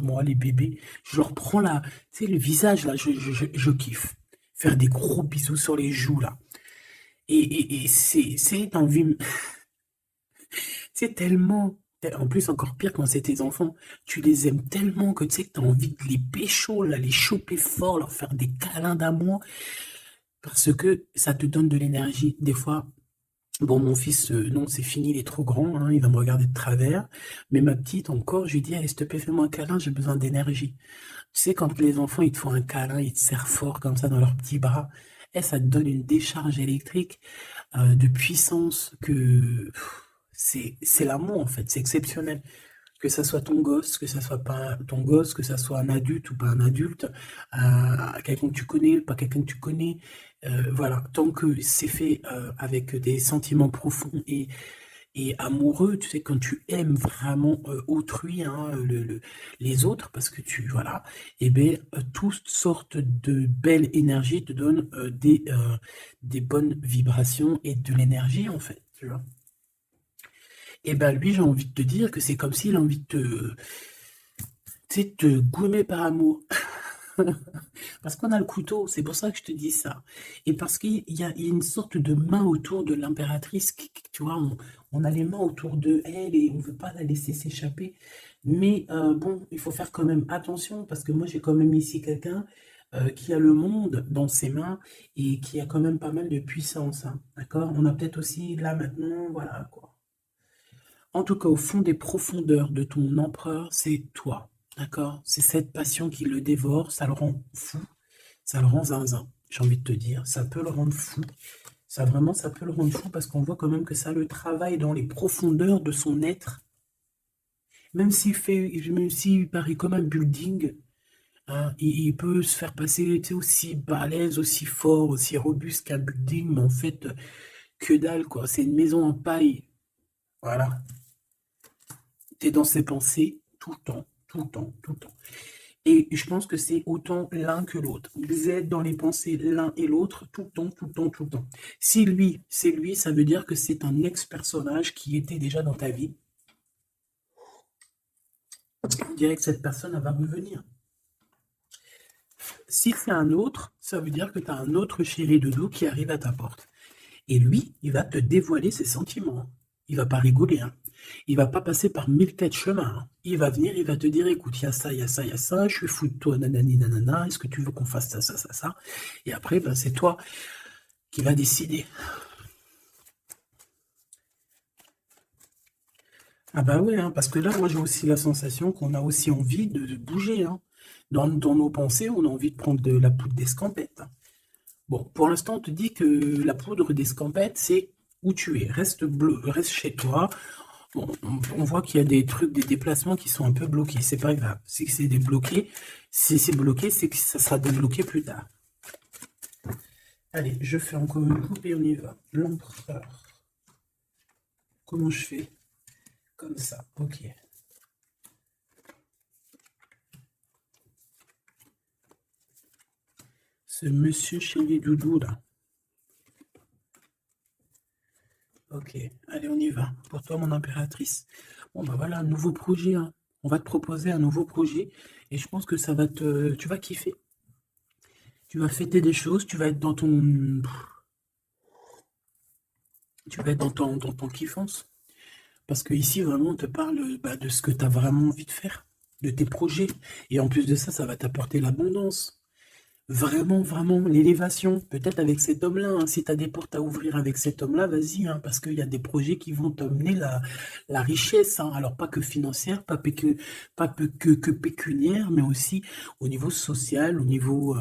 moi, les bébés, je leur prends là, tu sais, le visage, là, je kiffe. Faire des gros bisous sur les joues, là. Et t'as envie, c'est tellement... En plus, encore pire quand c'est tes enfants. Tu les aimes tellement que tu sais que tu as envie de les pécho, là, les choper fort, leur faire des câlins d'amour, parce que ça te donne de l'énergie. Des fois, bon, mon fils, non, c'est fini, il est trop grand, hein, il va me regarder de travers. Mais ma petite, encore, je lui dis, allez, s'il te plaît, fais-moi un câlin, j'ai besoin d'énergie. Tu sais, quand les enfants, ils te font un câlin, ils te serrent fort comme ça dans leurs petits bras, et ça te donne une décharge électrique de puissance que c'est l'amour en fait, c'est exceptionnel. Que ça soit ton gosse, que ça soit pas ton gosse, que ça soit un adulte ou pas un adulte, quelqu'un que tu connais, pas quelqu'un que tu connais, voilà, tant que c'est fait avec des sentiments profonds et amoureux, tu sais, quand tu aimes vraiment autrui, hein, les autres, parce que tu, voilà, et bien, toutes sortes de belles énergies te donnent des bonnes vibrations et de l'énergie, en fait, tu vois. Et ben lui, j'ai envie de te dire que c'est comme s'il a envie de te, tu sais, te goumer par amour. Parce qu'on a le couteau, c'est pour ça que je te dis ça. Et parce qu'il y a une sorte de main autour de l'impératrice, tu vois, on a les mains autour de elle et on ne veut pas la laisser s'échapper. Mais bon, il faut faire quand même attention parce que moi j'ai quand même ici quelqu'un qui a le monde dans ses mains et qui a quand même pas mal de puissance, hein, d'accord? On a peut-être aussi là maintenant, voilà quoi. En tout cas, au fond des profondeurs de ton empereur, c'est toi, d'accord? C'est cette passion qui le dévore, ça le rend fou, ça le rend zinzin, j'ai envie de te dire. Ça peut le rendre fou, ça vraiment, ça peut le rendre fou parce qu'on voit quand même que ça le travaille dans les profondeurs de son être. Même s'il paraît comme un building, hein, il peut se faire passer, tu sais, aussi balèze, aussi fort, aussi robuste qu'un building, mais en fait, que dalle, quoi. C'est une maison en paille, voilà. T'es dans ses pensées tout le temps, tout le temps, tout le temps. Et je pense que c'est autant l'un que l'autre. Vous êtes dans les pensées l'un et l'autre tout le temps, tout le temps, tout le temps. Si lui, c'est lui, ça veut dire que c'est un ex-personnage qui était déjà dans ta vie. On dirait que cette personne, elle va revenir. Si c'est un autre, ça veut dire que tu as un autre chéri de dos qui arrive à ta porte. Et lui, il va te dévoiler ses sentiments. Il va pas rigoler, hein. Il va pas passer par mille têtes chemin, hein. Il va venir, il va te dire, écoute, il y a ça, il y a ça, il y a ça, je suis fou de toi, nanani, nanana, est-ce que tu veux qu'on fasse ça, ça, ça, ça? Et après, ben, c'est toi qui vas décider. Ah bah ouais, hein, parce que là, moi, j'ai aussi la sensation qu'on a aussi envie de bouger, hein. Dans nos pensées, on a envie de prendre de la poudre d'escampette, hein. Bon, pour l'instant, on te dit que la poudre d'escampette, c'est où tu es. Reste chez toi. Bon, on voit qu'il y a des trucs, des déplacements qui sont un peu bloqués. C'est pas grave. Si c'est débloqué, si c'est bloqué, c'est que ça sera débloqué plus tard. Allez, je fais encore une coupe et on y va. L'empereur. Comment je fais? Comme ça. Ok. Ce monsieur chez les doudous, là. Ok, allez, on y va. Pour toi, mon impératrice. Bon, bah voilà, un nouveau projet, hein. On va te proposer un nouveau projet et je pense que ça va te... Tu vas kiffer. Tu vas fêter des choses, tu vas être dans ton... Tu vas être dans ton kiffance. Parce que ici, vraiment, on te parle bah, de ce que tu as vraiment envie de faire, de tes projets. Et en plus de ça, ça va t'apporter l'abondance. Vraiment, vraiment, l'élévation. Peut-être avec cet homme-là, hein. Si tu as des portes à ouvrir avec cet homme-là, vas-y, hein, parce qu'il y a des projets qui vont t'amener la richesse, hein. Alors, pas que financière, pas que pécuniaire, mais aussi au niveau social, au niveau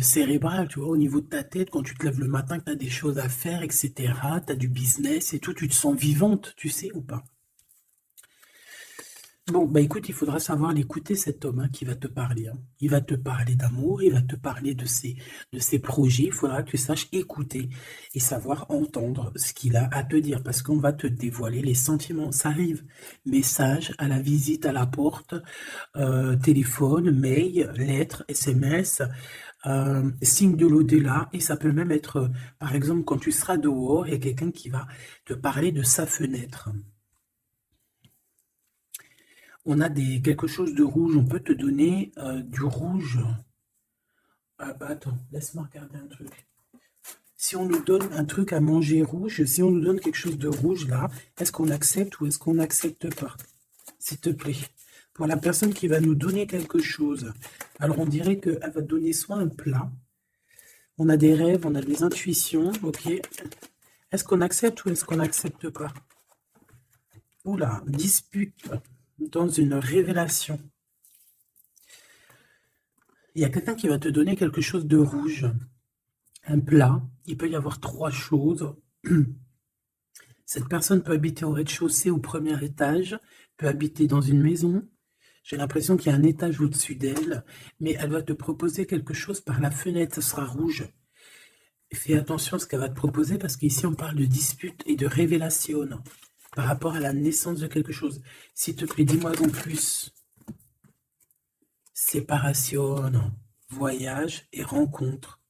cérébrale, tu vois, au niveau de ta tête, quand tu te lèves le matin, que tu as des choses à faire, etc., tu as du business et tout, tu te sens vivante, tu sais ou pas? Bon, bah écoute, il faudra savoir l'écouter, cet homme hein, qui va te parler. Hein. Il va te parler d'amour, il va te parler de ses projets. Il faudra que tu saches écouter et savoir entendre ce qu'il a à te dire parce qu'on va te dévoiler les sentiments. Ça arrive. Message à la visite à la porte, téléphone, mail, lettres, SMS, signe de l'au-delà. Et ça peut même être, par exemple, quand tu seras dehors, il y a quelqu'un qui va te parler de sa fenêtre. On a quelque chose de rouge, on peut te donner du rouge. Ah, bah, attends, laisse-moi regarder un truc. Si on nous donne un truc à manger rouge, si on nous donne quelque chose de rouge là, est-ce qu'on accepte ou est-ce qu'on n'accepte pas? S'il te plaît. Pour la personne qui va nous donner quelque chose, alors on dirait qu'elle va te donner soit un plat, on a des rêves, on a des intuitions, ok. Est-ce qu'on accepte ou est-ce qu'on n'accepte pas? Oula, dispute dans une révélation. Il y a quelqu'un qui va te donner quelque chose de rouge, un plat. Il peut y avoir trois choses. Cette personne peut habiter au rez-de-chaussée, au premier étage, peut habiter dans une maison. J'ai l'impression qu'il y a un étage au-dessus d'elle, mais elle va te proposer quelque chose par la fenêtre, ce sera rouge. Fais attention à ce qu'elle va te proposer parce qu'ici on parle de dispute et de révélation par rapport à la naissance de quelque chose. S'il te plaît, dis-moi en plus. Séparation, voyage et rencontre.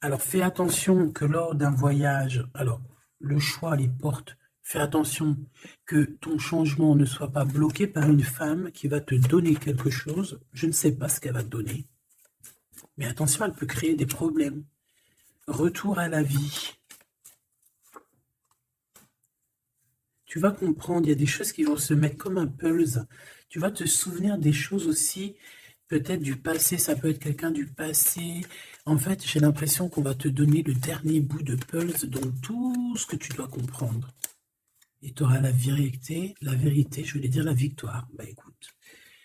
Alors fais attention que lors d'un voyage, alors le choix, les portes, fais attention que ton changement ne soit pas bloqué par une femme qui va te donner quelque chose. Je ne sais pas ce qu'elle va te donner. Mais attention, elle peut créer des problèmes. Retour à la vie. Tu vas comprendre, il y a des choses qui vont se mettre comme un pulse. Tu vas te souvenir des choses aussi, peut-être du passé, ça peut être quelqu'un du passé. En fait, j'ai l'impression qu'on va te donner le dernier bout de pulse dans tout ce que tu dois comprendre. Et tu auras la vérité, je voulais dire la victoire. Bah écoute,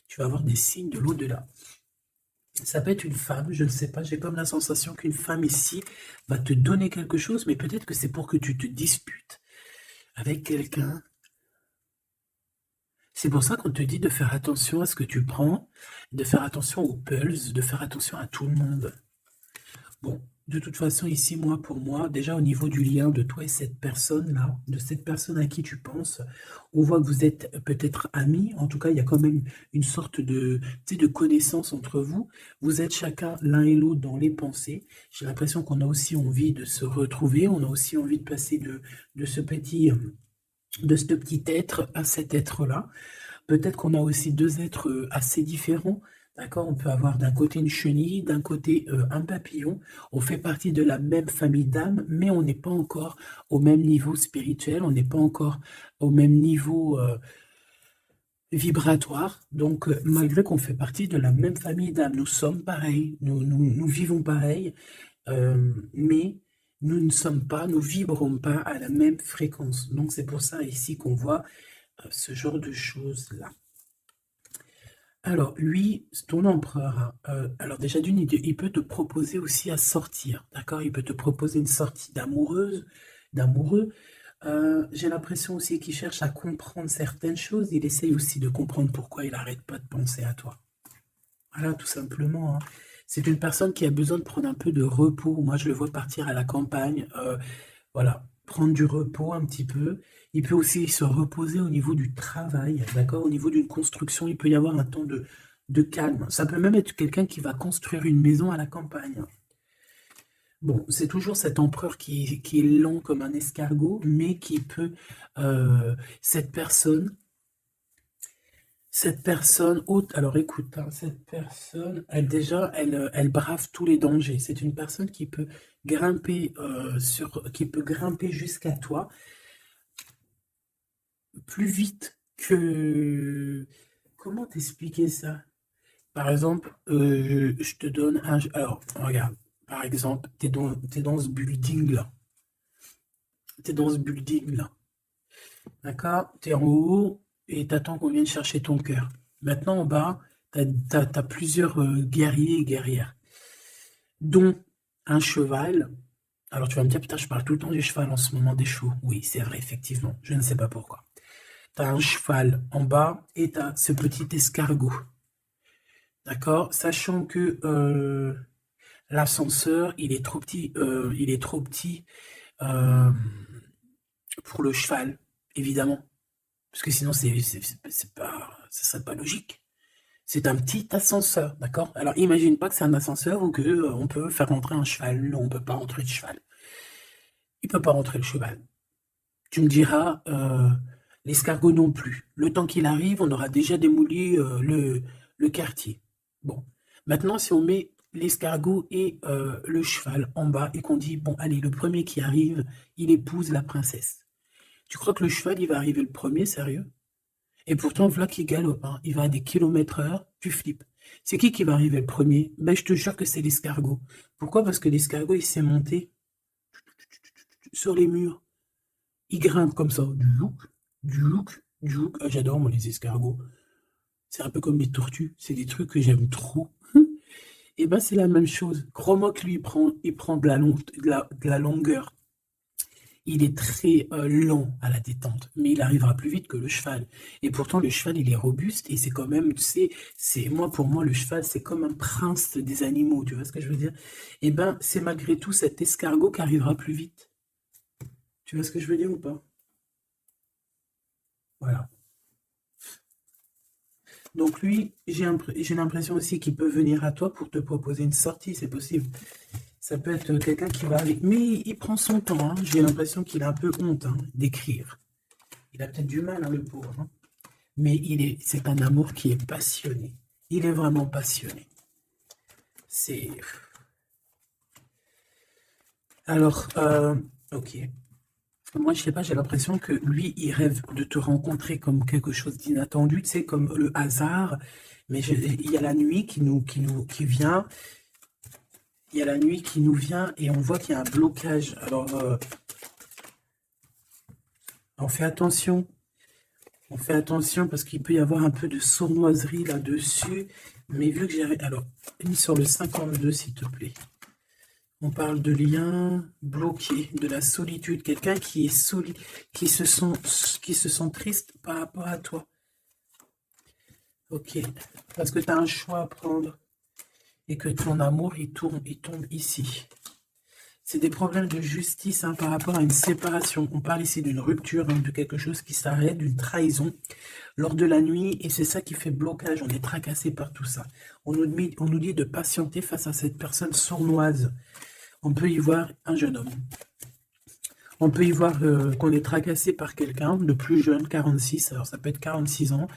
tu vas avoir des signes de l'au-delà. Ça peut être une femme, je ne sais pas, j'ai comme la sensation qu'une femme ici va te donner quelque chose, mais peut-être que c'est pour que tu te disputes avec quelqu'un. C'est pour ça qu'on te dit de faire attention à ce que tu prends, de faire attention aux pulses, de faire attention à tout le monde. Bon, de toute façon, ici, moi, pour moi, déjà au niveau du lien de toi et cette personne-là, de cette personne à qui tu penses, on voit que vous êtes peut-être amis. En tout cas, il y a quand même une sorte de, tu sais, de connaissance entre vous. Vous êtes chacun l'un et l'autre dans les pensées. J'ai l'impression qu'on a aussi envie de se retrouver. On a aussi envie de passer de ce petit être à cet être-là. Peut-être qu'on a aussi deux êtres assez différents. D'accord, on peut avoir d'un côté une chenille, d'un côté un papillon. On fait partie de la même famille d'âmes, mais on n'est pas encore au même niveau spirituel, on n'est pas encore au même niveau vibratoire. Donc, malgré qu'on fait partie de la même famille d'âmes, nous sommes pareils, nous vivons pareil, mais nous ne sommes pas, nous vibrons pas à la même fréquence. Donc, c'est pour ça ici qu'on voit ce genre de choses-là. Alors, lui, ton empereur, alors déjà d'une idée, il peut te proposer aussi à sortir, d'accord? Il peut te proposer une sortie d'amoureuse, d'amoureux. J'ai l'impression aussi qu'il cherche à comprendre certaines choses. Il essaye aussi de comprendre pourquoi il n'arrête pas de penser à toi. Voilà, tout simplement. Hein. C'est une personne qui a besoin de prendre un peu de repos. Moi, je le vois partir à la campagne. Voilà, prendre du repos un petit peu. Il peut aussi se reposer au niveau du travail, d'accord? Au niveau d'une construction, il peut y avoir un temps de calme. Ça peut même être quelqu'un qui va construire une maison à la campagne. Bon, c'est toujours cet empereur qui est lent comme un escargot, mais qui peut, cette haute, alors écoute, hein, cette personne, elle brave tous les dangers. C'est une personne qui peut grimper jusqu'à toi plus vite que... Comment t'expliquer ça? Par exemple, je te donne un... Alors, regarde, par exemple, t'es dans ce building-là. T'es dans ce building-là. D'accord? T'es en haut et t'attends qu'on vienne chercher ton cœur. Maintenant, en bas, T'as plusieurs guerriers et guerrières, dont un cheval. Alors tu vas me dire, putain, je parle tout le temps du cheval en ce moment des chevaux. Oui, c'est vrai, effectivement. Je ne sais pas pourquoi. T'as un cheval en bas et t'as ce petit escargot. D'accord? Sachant que l'ascenseur, il est trop petit euh, pour le cheval, évidemment. Parce que sinon, c'est pas, ce serait pas logique. C'est un petit ascenseur, d'accord? Alors, imagine pas que c'est un ascenseur ou que on peut faire rentrer un cheval. Non, on peut pas rentrer le cheval. Il peut pas rentrer le cheval. Tu me diras, l'escargot non plus. Le temps qu'il arrive, on aura déjà démoli le quartier. Bon. Maintenant, si on met l'escargot et le cheval en bas et qu'on dit, bon, allez, le premier qui arrive, il épouse la princesse. Tu crois que le cheval, il va arriver le premier, sérieux? Et pourtant, voilà qu'il galope, hein. Il va à des kilomètres heure, tu flippes. C'est qui va arriver le premier? Ben, je te jure que c'est l'escargot. Pourquoi? Parce que l'escargot, il s'est monté sur les murs. Il grimpe comme ça. Du look, du look, du look. Ah, j'adore, moi, les escargots. C'est un peu comme les tortues. C'est des trucs que j'aime trop. Et ben, c'est la même chose. Crois-moi que lui, il prend de la longueur. Il est très lent à la détente, mais il arrivera plus vite que le cheval. Et pourtant, le cheval, il est robuste et c'est quand même, tu sais, moi, pour moi, le cheval, c'est comme un prince des animaux, tu vois ce que je veux dire? Et ben, c'est malgré tout cet escargot qui arrivera plus vite. Tu vois ce que je veux dire ou pas? Voilà. Donc lui, j'ai l'impression aussi qu'il peut venir à toi pour te proposer une sortie, c'est possible. Ça peut être quelqu'un qui va avec, mais il prend son temps, hein. J'ai l'impression qu'il a un peu honte, hein, d'écrire. Il a peut-être du mal, hein, le pauvre, hein. Mais c'est un amour qui est passionné. Il est vraiment passionné. C'est, alors, ok. Moi, je sais pas, j'ai l'impression que lui, il rêve de te rencontrer comme quelque chose d'inattendu, tu sais, comme le hasard. Mais il y a la nuit qui vient. Il y a la nuit qui nous vient et on voit qu'il y a un blocage. Alors, on fait attention. On fait attention parce qu'il peut y avoir un peu de sournoiserie là-dessus. Mais vu que j'ai... Alors, mis sur le 52, s'il te plaît. On parle de lien bloqué, de la solitude. Quelqu'un qui est solide, qui se sent triste par rapport à toi. Ok. Parce que tu as un choix à prendre et que ton amour, il tombe ici. C'est des problèmes de justice, hein, par rapport à une séparation. On parle ici d'une rupture, hein, de quelque chose qui s'arrête, d'une trahison lors de la nuit, et c'est ça qui fait blocage. On est tracassé par tout ça. On nous dit de patienter face à cette personne sournoise. On peut y voir un jeune homme. On peut y voir qu'on est tracassé par quelqu'un de plus jeune, 46, alors ça peut être 46 ans.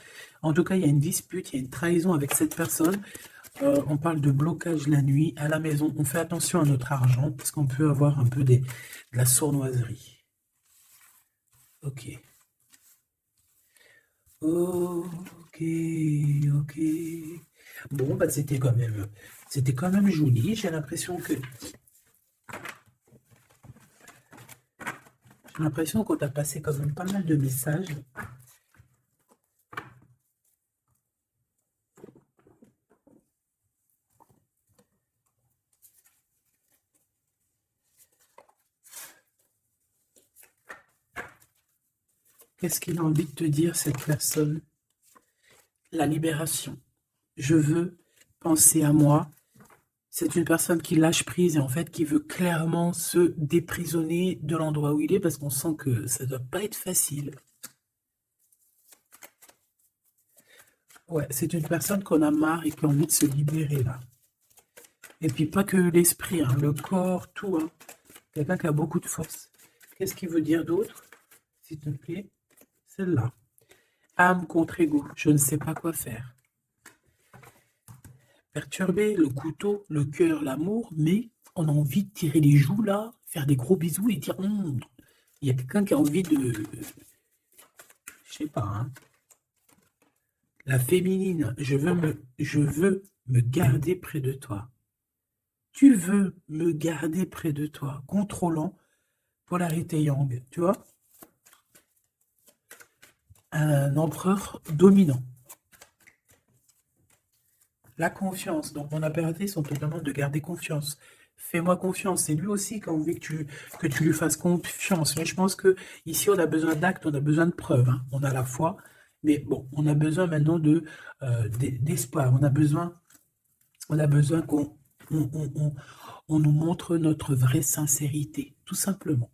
En tout cas, il y a une dispute, il y a une trahison avec cette personne. On parle de blocage la nuit à la maison. On fait attention à notre argent parce qu'on peut avoir un peu de la sournoiserie. Ok. Ok, ok. Bon, bah c'était quand même joli. J'ai l'impression qu'on t'a passé quand même pas mal de messages. Qu'est-ce qu'il a envie de te dire, cette personne? La libération. Je veux penser à moi. C'est une personne qui lâche prise et en fait qui veut clairement se déprisonner de l'endroit où il est parce qu'on sent que ça doit pas être facile. Ouais, c'est une personne qu'on a marre et qui a envie de se libérer là. Et puis pas que l'esprit, hein, le corps, tout, hein. Quelqu'un qui a beaucoup de force. Qu'est-ce qu'il veut dire d'autre, s'il te plaît? Celle-là. Âme contre ego. Je ne sais pas quoi faire. Perturbé, le couteau, le cœur, l'amour, mais on a envie de tirer les joues là, faire des gros bisous et dire il y a quelqu'un qui a envie de. Je sais pas, hein. La féminine, je veux me garder près de toi. Tu veux me garder près de toi, contrôlant, polarité yang, tu vois? Un empereur dominant. La confiance. Donc, mon impératrice, on te demande de garder confiance. Fais-moi confiance. C'est lui aussi qui a envie que tu lui fasses confiance. Mais je pense que ici, on a besoin d'actes, on a besoin de preuves, hein. On a la foi, mais bon, on a besoin maintenant d'espoir. On a besoin qu'on on nous montre notre vraie sincérité, tout simplement.